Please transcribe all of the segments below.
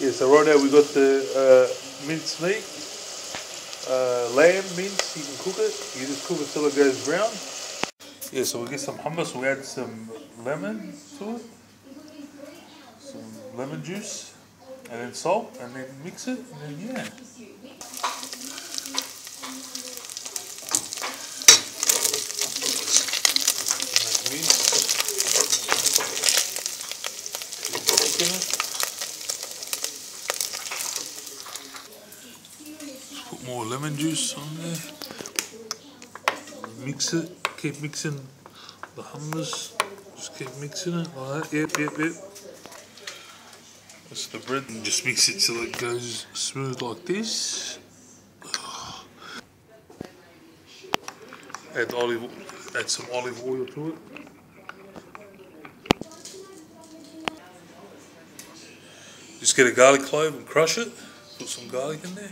Yeah, so right now we got the minced meat, lamb mince. You can cook it. You just cook it till it goes brown. Yeah, so we'll get some hummus. We'll add some lemon to it, some lemon juice, and then salt, and then mix it, and then yeah. Put more lemon juice on there. Mix it. Keep mixing the hummus. Just keep mixing it like that. Yep. That's the bread. And just mix it till it goes smooth like this. Add some olive oil to it. Just get a garlic clove and crush it. Put some garlic in there.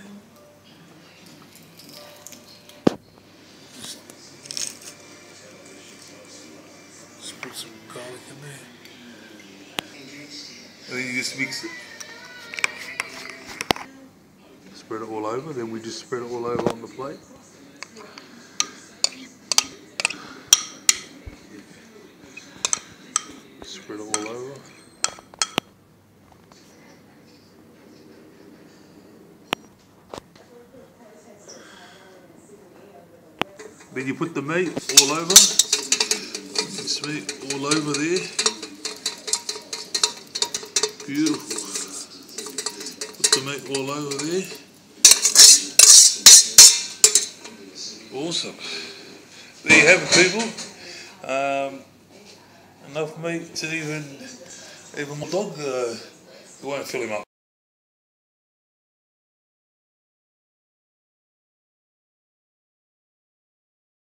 Just put some garlic in there. And then you just mix it. Spread it all over. Then we just spread it all over on the plate. Spread it all over. Then you put the meat all over. This meat all over there. Beautiful. Put the meat all over there. Awesome. There you have it, people. Enough meat to even my dog, it won't fill him up.